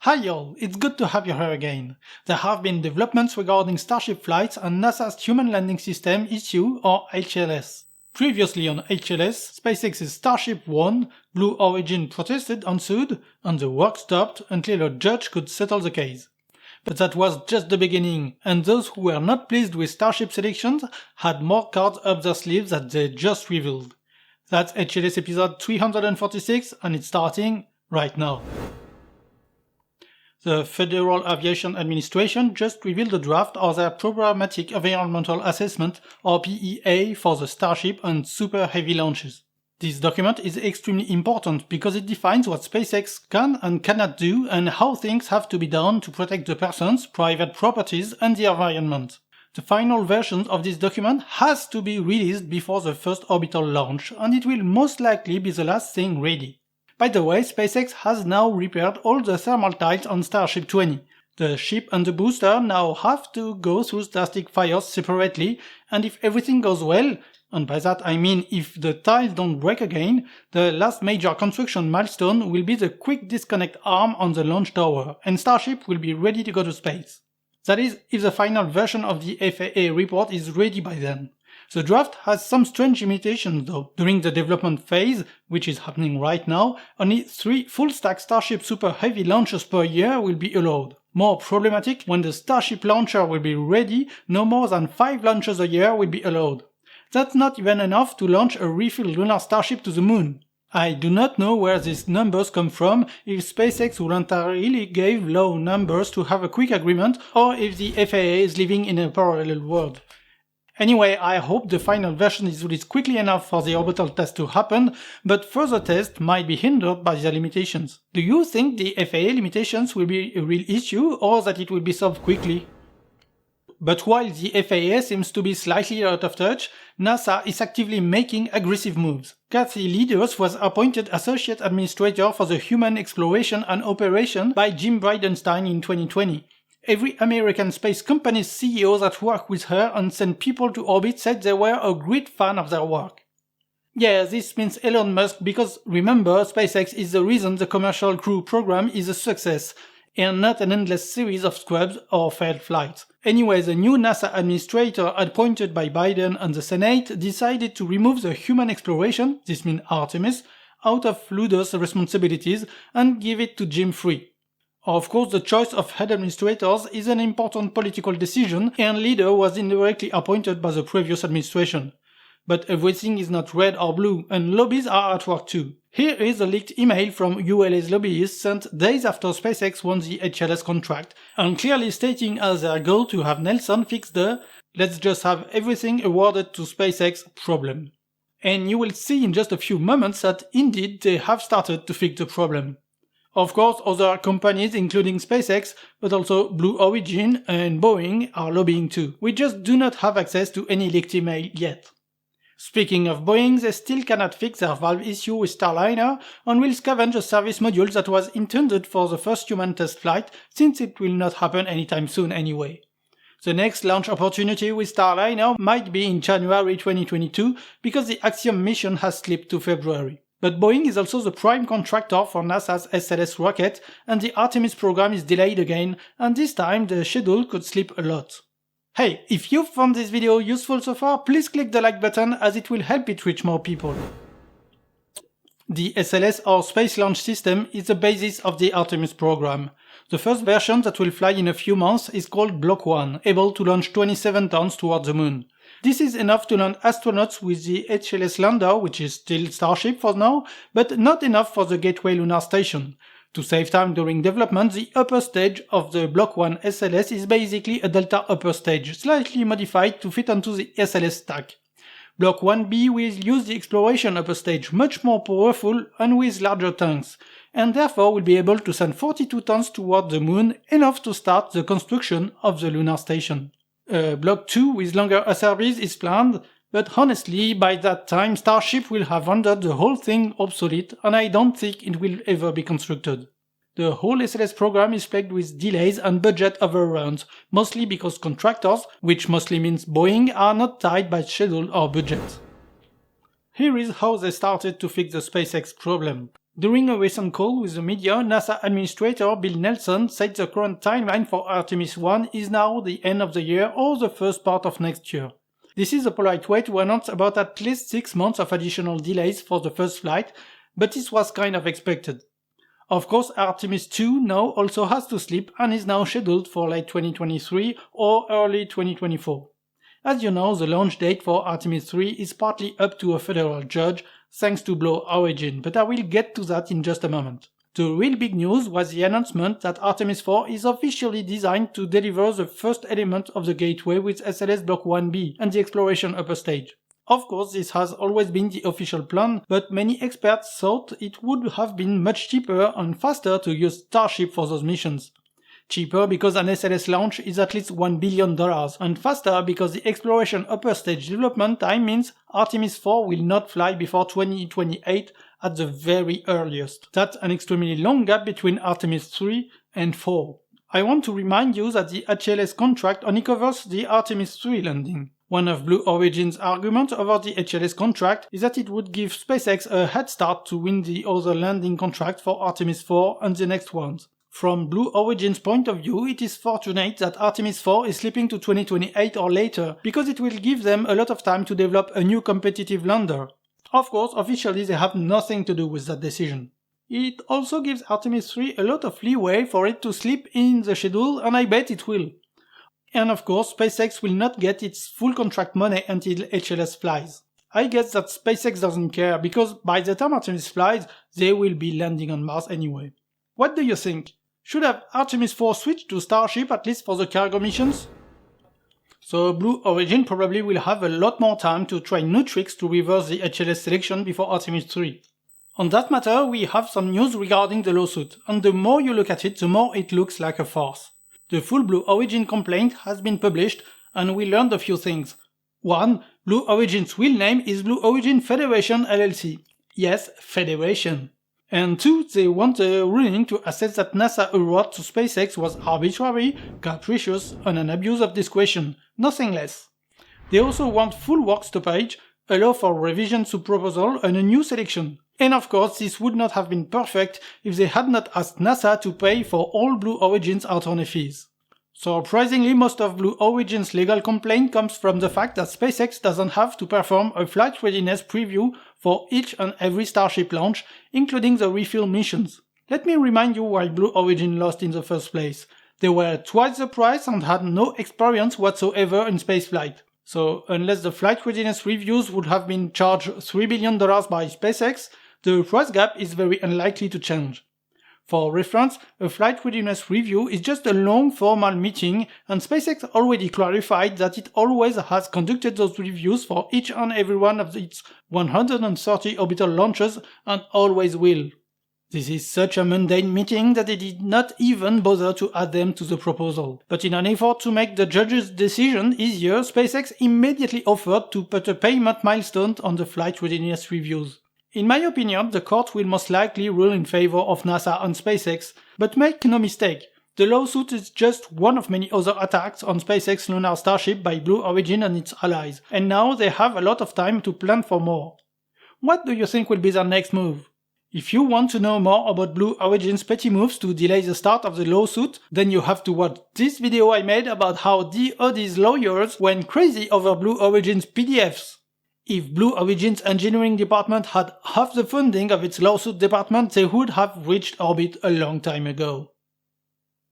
Hi all, it's good to have you here again. There have been developments regarding Starship flights and NASA's Human Landing System issue, or HLS. Previously on HLS, SpaceX's Starship 1, Blue Origin protested and sued, and the work stopped until a judge could settle the case. But that was just the beginning, and those who were not pleased with Starship selections had more cards up their sleeves that they just revealed. That's HLS episode 346, and it's starting right now. The Federal Aviation Administration just revealed the draft of their Programmatic Environmental Assessment, or PEA, for the Starship and Super Heavy launches. This document is extremely important because it defines what SpaceX can and cannot do and how things have to be done to protect the persons, private properties, and the environment. The final version of this document has to be released before the first orbital launch, and it will most likely be the last thing ready. By the way, SpaceX has now repaired all the thermal tiles on Starship 20. The ship and the booster now have to go through static fires separately, and if everything goes well, and by that I mean if the tiles don't break again, the last major construction milestone will be the quick disconnect arm on the launch tower, and Starship will be ready to go to space. That is, if the final version of the FAA report is ready by then. The draft has some strange limitations though. During the development phase, which is happening right now, only 3 full-stack Starship Super Heavy launches per year will be allowed. More problematic, when the Starship launcher will be ready, no more than 5 launches a year will be allowed. That's not even enough to launch a refilled lunar Starship to the moon. I do not know where these numbers come from, if SpaceX voluntarily gave low numbers to have a quick agreement, or if the FAA is living in a parallel world. Anyway, I hope the final version is released quickly enough for the orbital test to happen, but further tests might be hindered by the limitations. Do you think the FAA limitations will be a real issue, or that it will be solved quickly? But while the FAA seems to be slightly out of touch, NASA is actively making aggressive moves. Kathy Leaders was appointed Associate Administrator for the Human Exploration and Operation by Jim Bridenstine in 2020. Every American space company's CEO that worked with her and sent people to orbit said they were a great fan of their work. Yeah, this means Elon Musk because remember, SpaceX is the reason the Commercial Crew program is a success, and not an endless series of scrubs or failed flights. Anyway, the new NASA administrator appointed by Biden and the Senate decided to remove the human exploration, this means Artemis, out of Ludo's responsibilities and give it to Jim Free. Of course, the choice of head administrators is an important political decision, and Leader was indirectly appointed by the previous administration. But everything is not red or blue, and lobbies are at work too. Here is a leaked email from ULA's lobbyists sent days after SpaceX won the HLS contract, and clearly stating as their goal to have Nelson fix the "let's just have everything awarded to SpaceX" problem. And you will see in just a few moments that indeed they have started to fix the problem. Of course, other companies including SpaceX, but also Blue Origin and Boeing are lobbying too. We just do not have access to any leaked email yet. Speaking of Boeing, they still cannot fix their valve issue with Starliner and will scavenge a service module that was intended for the first human test flight, since it will not happen anytime soon anyway. The next launch opportunity with Starliner might be in January 2022 because the Axiom mission has slipped to February. But Boeing is also the prime contractor for NASA's SLS rocket, and the Artemis program is delayed again, and this time the schedule could slip a lot. Hey, if you found this video useful so far, please click the like button as it will help it reach more people. The SLS or Space Launch System is the basis of the Artemis program. The first version that will fly in a few months is called Block 1, able to launch 27 tons toward the moon. This is enough to land astronauts with the HLS lander, which is still Starship for now, but not enough for the Gateway Lunar Station. To save time during development, the upper stage of the Block 1 SLS is basically a Delta upper stage, slightly modified to fit onto the SLS stack. Block 1B will use the Exploration upper stage, much more powerful and with larger tanks, and therefore will be able to send 42 tons toward the moon, enough to start the construction of the lunar station. Block 2 with longer SRBs is planned, but honestly, by that time Starship will have rendered the whole thing obsolete, and I don't think it will ever be constructed. The whole SLS program is plagued with delays and budget overruns, mostly because contractors, which mostly means Boeing, are not tied by schedule or budget. Here is how they started to fix the SpaceX problem. During a recent call with the media, NASA Administrator Bill Nelson said the current timeline for Artemis 1 is now the end of the year or the first part of next year. This is a polite way to announce about at least 6 months of additional delays for the first flight, but this was kind of expected. Of course, Artemis 2 now also has to slip and is now scheduled for late 2023 or early 2024. As you know, the launch date for Artemis 3 is partly up to a federal judge, thanks to Blue Origin, but I will get to that in just a moment. The real big news was the announcement that Artemis 4 is officially designed to deliver the first element of the gateway with SLS Block 1B and the exploration upper stage. Of course, this has always been the official plan, but many experts thought it would have been much cheaper and faster to use Starship for those missions. Cheaper because an SLS launch is at least $1 billion, and faster because the exploration upper stage development time means Artemis 4 will not fly before 2028 at the very earliest. That's an extremely long gap between Artemis 3 and 4. I want to remind you that the HLS contract only covers the Artemis 3 landing. One of Blue Origin's arguments over the HLS contract is that it would give SpaceX a head start to win the other landing contract for Artemis 4 and the next ones. From Blue Origin's point of view, it is fortunate that Artemis 4 is slipping to 2028 or later, because it will give them a lot of time to develop a new competitive lander. Of course, officially they have nothing to do with that decision. It also gives Artemis 3 a lot of leeway for it to slip in the schedule, and I bet it will. And of course, SpaceX will not get its full contract money until HLS flies. I guess that SpaceX doesn't care, because by the time Artemis flies, they will be landing on Mars anyway. What do you think? Should have Artemis 4 switched to Starship at least for the cargo missions? So Blue Origin probably will have a lot more time to try new tricks to reverse the HLS selection before Artemis 3. On that matter, we have some news regarding the lawsuit, and the more you look at it, the more it looks like a farce. The full Blue Origin complaint has been published, and we learned a few things. 1. Blue Origin's real name is Blue Origin Federation LLC. Yes, Federation. And 2, they want a ruling to assess that NASA award to SpaceX was arbitrary, capricious, and an abuse of discretion, nothing less. They also want full work stoppage, allow for revision to proposal, and a new selection. And of course, this would not have been perfect if they had not asked NASA to pay for all Blue Origin's attorney fees. Surprisingly, most of Blue Origin's legal complaint comes from the fact that SpaceX doesn't have to perform a flight readiness preview for each and every Starship launch, including the refuel missions. Let me remind you why Blue Origin lost in the first place. They were twice the price and had no experience whatsoever in spaceflight. So, unless the flight readiness reviews would have been charged $3 billion by SpaceX, the price gap is very unlikely to change. For reference, a flight readiness review is just a long formal meeting, and SpaceX already clarified that it always has conducted those reviews for each and every one of its 130 orbital launches and always will. This is such a mundane meeting that they did not even bother to add them to the proposal. But in an effort to make the judge's decision easier, SpaceX immediately offered to put a payment milestone on the flight readiness reviews. In my opinion, the court will most likely rule in favor of NASA and SpaceX, but make no mistake, the lawsuit is just one of many other attacks on SpaceX Lunar Starship by Blue Origin and its allies, and now they have a lot of time to plan for more. What do you think will be their next move? If you want to know more about Blue Origin's petty moves to delay the start of the lawsuit, then you have to watch this video I made about how DoD's lawyers went crazy over Blue Origin's PDFs. If Blue Origin's engineering department had half the funding of its lawsuit department, they would have reached orbit a long time ago.